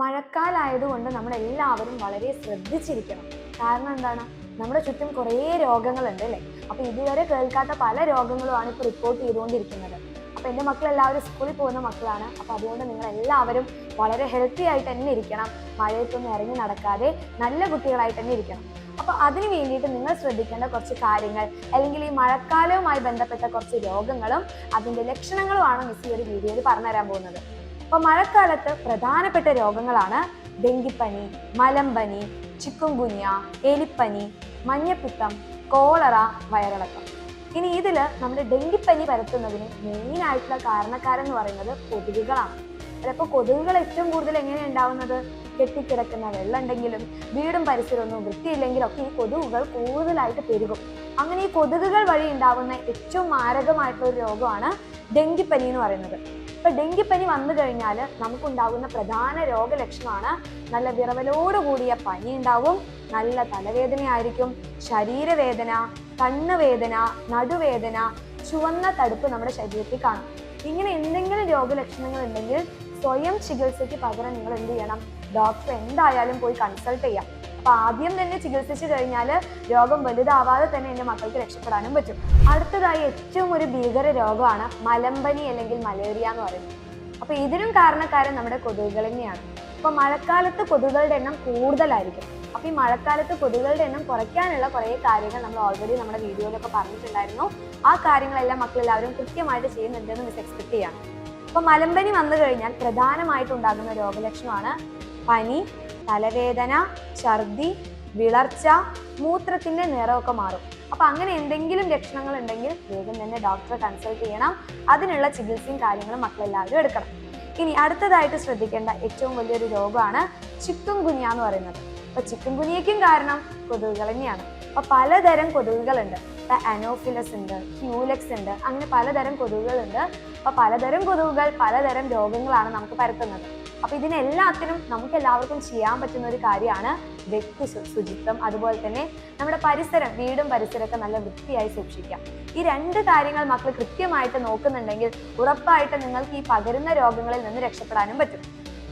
മഴക്കാലമായതുകൊണ്ട് നമ്മളെല്ലാവരും വളരെ ശ്രദ്ധിച്ചിരിക്കണം. കാരണം എന്താണ്, നമ്മുടെ ചുറ്റും കുറേ രോഗങ്ങളുണ്ട് അല്ലേ. അപ്പോൾ ഇതുവരെ കേൾക്കാത്ത പല രോഗങ്ങളുമാണ് ഇപ്പോൾ റിപ്പോർട്ട് ചെയ്തുകൊണ്ടിരിക്കുന്നത്. അപ്പോൾ എൻ്റെ മക്കളെല്ലാവരും സ്കൂളിൽ പോകുന്ന മക്കളാണ്. അപ്പോൾ അതുകൊണ്ട് നിങ്ങളെല്ലാവരും വളരെ ഹെൽത്തി ആയിട്ട് തന്നെ ഇരിക്കണം. മഴയത്തൊന്നും ഇറങ്ങി നടക്കാതെ നല്ല കുട്ടികളായിട്ട് തന്നെ ഇരിക്കണം. അപ്പോൾ അതിന് വേണ്ടിയിട്ട് നിങ്ങൾ ശ്രദ്ധിക്കേണ്ട കുറച്ച് കാര്യങ്ങൾ, അല്ലെങ്കിൽ ഈ മഴക്കാലവുമായി ബന്ധപ്പെട്ട കുറച്ച് രോഗങ്ങളും അതിൻ്റെ ലക്ഷണങ്ങളുമാണ് മിസ് ഈ ഒരു വീഡിയോയിൽ പറഞ്ഞുതരാൻ പോകുന്നത്. അപ്പോൾ മഴക്കാലത്ത് പ്രധാനപ്പെട്ട രോഗങ്ങളാണ് ഡെങ്കിപ്പനി, മലമ്പനി, ചിക്കുൻഗുനിയ, എലിപ്പനി, മഞ്ഞപ്പിത്തം, കോളറ, വയറിളക്കം. ഇനി ഇതിൽ നമ്മുടെ ഡെങ്കിപ്പനി പരത്തുന്നതിന് മെയിനായിട്ടുള്ള കാരണക്കാരെന്ന് പറയുന്നത് കൊതുകുകളാണ്. ചിലപ്പോൾ കൊതുകുകൾ ഏറ്റവും കൂടുതൽ എങ്ങനെയാണ് ഉണ്ടാവുന്നത്? കെട്ടിക്കിടക്കുന്ന വെള്ളം ഉണ്ടെങ്കിലും വീടും പരിസരമൊന്നും വൃത്തിയില്ലെങ്കിലും ഒക്കെ ഈ കൊതുകുകൾ കൂടുതലായിട്ട് പെരുകും. അങ്ങനെ ഈ കൊതുകുകൾ വഴി ഉണ്ടാവുന്ന ഏറ്റവും മാരകമായിട്ടുള്ള ഒരു രോഗമാണ് ഡെങ്കിപ്പനി എന്ന് പറയുന്നത്. ഇപ്പൊ ഡെങ്കിപ്പനി വന്നു കഴിഞ്ഞാൽ നമുക്കുണ്ടാകുന്ന പ്രധാന രോഗലക്ഷണമാണ് നല്ല വിറവലോടുകൂടിയ പനി ഉണ്ടാവും, നല്ല തലവേദനയായിരിക്കും, ശരീരവേദന, കണ്ണുവേദന, നടുവേദന, ചുവന്ന തടുപ്പ് നമ്മുടെ ശരീരത്തിൽ കാണും. ഇങ്ങനെ എന്തെങ്കിലും രോഗലക്ഷണങ്ങൾ ഉണ്ടെങ്കിൽ സ്വയം ചികിത്സയ്ക്ക് പകരം നിങ്ങൾ എന്ത് ചെയ്യണം? ഡോക്ടറെ എന്തായാലും പോയി കൺസൾട്ട് ചെയ്യാം. അപ്പൊ ആദ്യം തന്നെ ചികിത്സിച്ചു കഴിഞ്ഞാൽ രോഗം വലുതാവാതെ തന്നെ എൻ്റെ മക്കൾക്ക് രക്ഷപ്പെടാനും പറ്റും. അടുത്തതായി ഏറ്റവും ഒരു ഭീകര രോഗമാണ് മലമ്പനി അല്ലെങ്കിൽ മലേറിയ എന്ന് പറയുന്നത്. അപ്പൊ ഇതിനും കാരണക്കാരൻ നമ്മുടെ കൊതുകുകൾ തന്നെയാണ്. അപ്പൊ മഴക്കാലത്ത് കൊതുകുകളുടെ എണ്ണം കൂടുതലായിരിക്കും. അപ്പൊ ഈ മഴക്കാലത്ത് കൊതുകുകളുടെ എണ്ണം കുറയ്ക്കാനുള്ള കുറേ കാര്യങ്ങൾ നമ്മൾ ഓൾറെഡി നമ്മുടെ വീഡിയോയിലൊക്കെ പറഞ്ഞിട്ടുണ്ടായിരുന്നു. ആ കാര്യങ്ങളെല്ലാം മക്കളെല്ലാവരും കൃത്യമായിട്ട് ചെയ്യുന്നുണ്ടെന്ന് മിസ് എക്സ്പെക്ട് ചെയ്യാണ്. അപ്പൊ മലമ്പനി വന്നു കഴിഞ്ഞാൽ പ്രധാനമായിട്ടുണ്ടാകുന്ന രോഗലക്ഷണമാണ് പനി, തലവേദന, ഛർദി, വിളർച്ച, മൂത്രത്തിന്റെ നിറമൊക്കെ മാറും. അപ്പൊ അങ്ങനെ എന്തെങ്കിലും ലക്ഷണങ്ങൾ ഉണ്ടെങ്കിൽ വേഗം തന്നെ ഡോക്ടറെ കൺസൾട്ട് ചെയ്യണം. അതിനുള്ള ചികിത്സയും കാര്യങ്ങളും മക്കളെല്ലാവരും എടുക്കണം. ഇനി അടുത്തതായിട്ട് ശ്രദ്ധിക്കേണ്ട ഏറ്റവും വലിയൊരു രോഗമാണ് ചിക്കുൻഗുനിയ എന്ന് പറയുന്നത്. അപ്പൊ ചിക്കുൻഗുനിയയ്ക്കും കാരണം കൊതുകുകൾ തന്നെയാണ്. അപ്പൊ പലതരം കൊതുകുകളുണ്ട്. ഇപ്പൊ അനോഫിലസ് ഉണ്ട്, ക്യൂലെക്സ് ഉണ്ട്, അങ്ങനെ പലതരം കൊതുകുകളുണ്ട്. അപ്പൊ പലതരം കൊതുകുകൾ പലതരം രോഗങ്ങളാണ് നമുക്ക് പരത്തുന്നത്. അപ്പൊ ഇതിനെല്ലാത്തിനും നമുക്ക് എല്ലാവർക്കും ചെയ്യാൻ പറ്റുന്ന ഒരു കാര്യമാണ് വ്യക്തി ശുചിത്വം. അതുപോലെ തന്നെ നമ്മുടെ പരിസരം, വീടും പരിസരമൊക്കെ നല്ല വൃത്തിയായി സൂക്ഷിക്കാം. ഈ രണ്ട് കാര്യങ്ങൾ മക്കൾ കൃത്യമായിട്ട് നോക്കുന്നുണ്ടെങ്കിൽ ഉറപ്പായിട്ട് നിങ്ങൾക്ക് ഈ പകരുന്ന രോഗങ്ങളിൽ നിന്ന് രക്ഷപ്പെടാനും പറ്റും.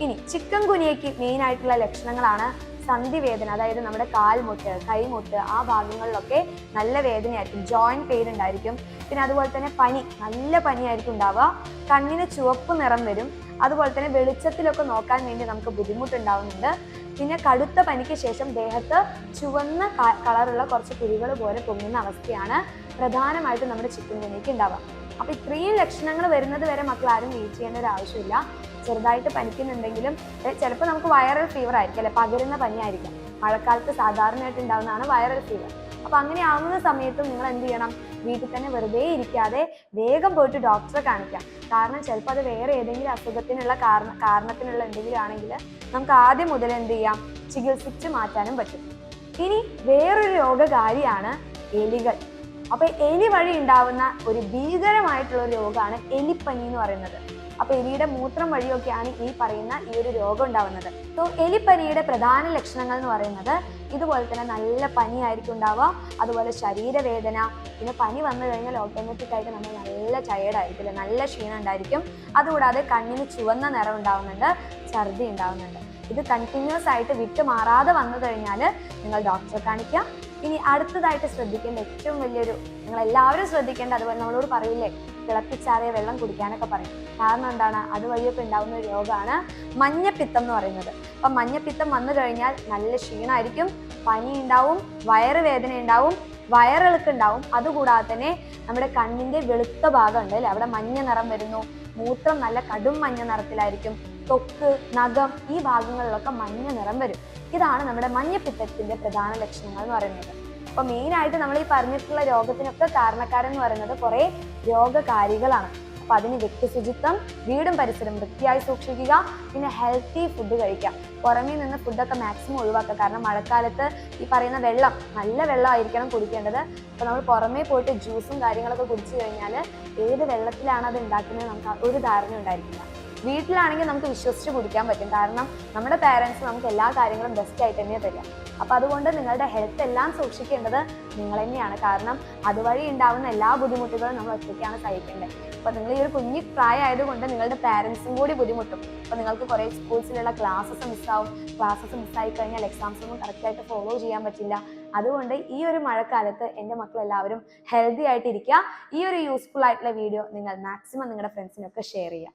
ഇനി ചിക്കുൻഗുനിയയ്ക്ക് മെയിൻ ആയിട്ടുള്ള ലക്ഷണങ്ങളാണ് സന്ധിവേദന, അതായത് നമ്മുടെ കാൽമുട്ട്, കൈമുട്ട്, ആ ഭാഗങ്ങളിലൊക്കെ നല്ല വേദനയായിരിക്കും, ജോയിന്റ് പെയിൻ ഉണ്ടായിരിക്കും. പിന്നെ അതുപോലെ തന്നെ പനി, നല്ല പനിയായിരിക്കും ഉണ്ടാവുക. കണ്ണിന് ചുവപ്പ് നിറം വരും. അതുപോലെ തന്നെ വെളിച്ചത്തിലൊക്കെ നോക്കാൻ വേണ്ടി നമുക്ക് ബുദ്ധിമുട്ടുണ്ടാവുന്നുണ്ട്. പിന്നെ കടുത്ത പനിക്ക് ശേഷം ദേഹത്ത് ചുവന്ന കളറുള്ള കുറച്ച് കുരുകൾ പോലെ പൊങ്ങുന്ന അവസ്ഥയാണ് പ്രധാനമായിട്ടും നമ്മുടെ ചിക്കുൻഗുനിയയ്ക്ക് ഉണ്ടാവുക. അപ്പൊ ഇത്രയും ലക്ഷണങ്ങൾ വരുന്നത് വരെ മക്കൾ ആരും വെയിറ്റ് ചെയ്യേണ്ട ഒരു ആവശ്യമില്ല. ചെറുതായിട്ട് പനിക്കുന്നുണ്ടെങ്കിലും ചിലപ്പോൾ നമുക്ക് വൈറൽ ഫീവർ ആയിരിക്കും അല്ലെ, പകരുന്ന പനിയായിരിക്കാം. മഴക്കാലത്ത് സാധാരണയായിട്ട് ഉണ്ടാകുന്നതാണ് വൈറൽ ഫീവർ. അപ്പൊ അങ്ങനെ ആവുന്ന സമയത്തും നിങ്ങൾ എന്ത് ചെയ്യണം? വീട്ടിൽ തന്നെ വെറുതെ ഇരിക്കാതെ വേഗം പോയിട്ട് ഡോക്ടറെ കാണിക്കാം. കാരണം ചിലപ്പോൾ അത് വേറെ ഏതെങ്കിലും അസുഖത്തിനുള്ള കാരണത്തിനുള്ള എന്തെങ്കിലും ആണെങ്കിൽ നമുക്ക് ആദ്യം മുതൽ എന്ത് ചെയ്യാം? ചികിത്സിച്ച് മാറ്റാനും പറ്റും. ഇനി വേറൊരു രോഗകാരിയാണ് എലികൾ. അപ്പൊ എലി വഴി ഉണ്ടാവുന്ന ഒരു ഭീകരമായിട്ടുള്ള ഒരു രോഗമാണ് എലിപ്പനി എന്ന് പറയുന്നത്. അപ്പൊ എലിയുടെ മൂത്രം വഴിയൊക്കെയാണ് ഈ പറയുന്ന ഈ ഒരു രോഗം ഉണ്ടാവുന്നത്. സോ എലിപ്പനിയുടെ പ്രധാന ലക്ഷണങ്ങൾ എന്ന് പറയുന്നത് ഇതുപോലെ തന്നെ നല്ല പനിയായിരിക്കും ഉണ്ടാവുക, അതുപോലെ ശരീരവേദന, പിന്നെ പനി വന്നു കഴിഞ്ഞാൽ ഓട്ടോമാറ്റിക് ആയിട്ട് നമ്മൾ നല്ല ടയേർഡായിരിക്കും അല്ലെ, നല്ല ക്ഷീണം ഉണ്ടായിരിക്കും. അതുകൂടാതെ കണ്ണിന് ചുവന്ന നിറം ഉണ്ടാവുന്നുണ്ട്, ഛർദി ഉണ്ടാവുന്നുണ്ട്. ഇത് കണ്ടിന്യൂസ് ആയിട്ട് വിട്ടു മാറാതെ വന്നു കഴിഞ്ഞാൽ നിങ്ങൾ ഡോക്ടറെ കാണിക്കാം. ഇനി അടുത്തതായിട്ട് ശ്രദ്ധിക്കേണ്ട ഏറ്റവും വലിയൊരു, നിങ്ങൾ എല്ലാവരും ശ്രദ്ധിക്കേണ്ട, അതുപോലെ നമ്മളോട് പറയില്ലേ തിളപ്പിച്ചാറിയ വെള്ളം കുടിക്കാനൊക്കെ പറയും. കാരണം എന്താണ്? അതുവഴിയൊക്കെ ഉണ്ടാകുന്ന ഒരു രോഗമാണ് മഞ്ഞപ്പിത്തം എന്ന് പറയുന്നത്. അപ്പം മഞ്ഞപ്പിത്തം വന്നു കഴിഞ്ഞാൽ നല്ല ക്ഷീണമായിരിക്കും, പനി ഉണ്ടാവും, വയറുവേദന ഉണ്ടാവും, വയറിളക്കുണ്ടാവും. അതുകൂടാതെ തന്നെ നമ്മുടെ കണ്ണിന്റെ വെളുത്ത ഭാഗം ഉണ്ട് അല്ലെ, അവിടെ മഞ്ഞ നിറം വരുന്നു, മൂത്രം നല്ല കടും മഞ്ഞ നിറത്തിലായിരിക്കും, ത്വക്ക്, നഖം, ഈ ഭാഗങ്ങളിലൊക്കെ മഞ്ഞ നിറം വരും. ഇതാണ് നമ്മുടെ മഞ്ഞപ്പിത്തത്തിന്റെ പ്രധാന ലക്ഷണങ്ങൾ എന്ന് പറയുന്നത്. അപ്പൊ മെയിൻ ആയിട്ട് നമ്മൾ ഈ പറഞ്ഞിട്ടുള്ള രോഗത്തിനൊക്കെ കാരണക്കാരെന്ന് പറയുന്നത് കുറെ രോഗകാരികളാണ്. അപ്പൊ അതിന് വ്യക്തി ശുചിത്വം, വീടും പരിസരം വൃത്തിയായി സൂക്ഷിക്കുക, പിന്നെ ഹെൽത്തി ഫുഡ് കഴിക്കുക. പുറമേ നിന്ന് ഫുഡൊക്കെ മാക്സിമം ഒഴിവാക്കുക. കാരണം മഴക്കാലത്ത് ഈ പറയുന്ന വെള്ളം നല്ല വെള്ളമായിരിക്കണം കുടിക്കേണ്ടത്. അപ്പൊ നമ്മൾ പുറമേ പോയിട്ട് ജ്യൂസും കാര്യങ്ങളൊക്കെ കുടിച്ചു കഴിഞ്ഞാൽ ഏത് വെള്ളത്തിലാണ് അത് ഉണ്ടാക്കുന്നത് നമുക്ക് ഒരു ധാരണ ഉണ്ടായിരിക്കില്ല. വീട്ടിലാണെങ്കിൽ നമുക്ക് വിശ്വസിച്ച് കുടിക്കാൻ പറ്റും, കാരണം നമ്മുടെ പാരൻസ് നമുക്ക് എല്ലാ കാര്യങ്ങളും ബെസ്റ്റ് ആയിട്ട് തന്നെ തരിക. അപ്പം അതുകൊണ്ട് നിങ്ങളുടെ ഹെൽത്ത് എല്ലാം സൂക്ഷിക്കേണ്ടത് നിങ്ങൾ തന്നെയാണ്. കാരണം അതുവഴി ഉണ്ടാവുന്ന എല്ലാ ബുദ്ധിമുട്ടുകളും നമ്മൾ ഒറ്റയ്ക്കാണ് സഹിക്കേണ്ടത്. അപ്പം നിങ്ങൾ ഈ ഒരു കുഞ്ഞു പ്രായമായതുകൊണ്ട് നിങ്ങളുടെ പാരൻസും കൂടി ബുദ്ധിമുട്ടും. അപ്പം നിങ്ങൾക്ക് കുറേ സ്കൂൾസിലുള്ള ക്ലാസ്സസ് മിസ്സായി കഴിഞ്ഞാൽ എക്സാംസ് ഒന്നും കറക്റ്റായിട്ട് ഫോളോ ചെയ്യാൻ പറ്റില്ല. അതുകൊണ്ട് ഈ ഒരു മഴക്കാലത്ത് എൻ്റെ മക്കളെല്ലാവരും ഹെൽത്തി ആയിട്ടിരിക്കുക. ഈ ഒരു യൂസ്ഫുൾ ആയിട്ടുള്ള വീഡിയോ നിങ്ങൾ മാക്സിമം നിങ്ങളുടെ ഫ്രണ്ട്സിനൊക്കെ ഷെയർ ചെയ്യുക.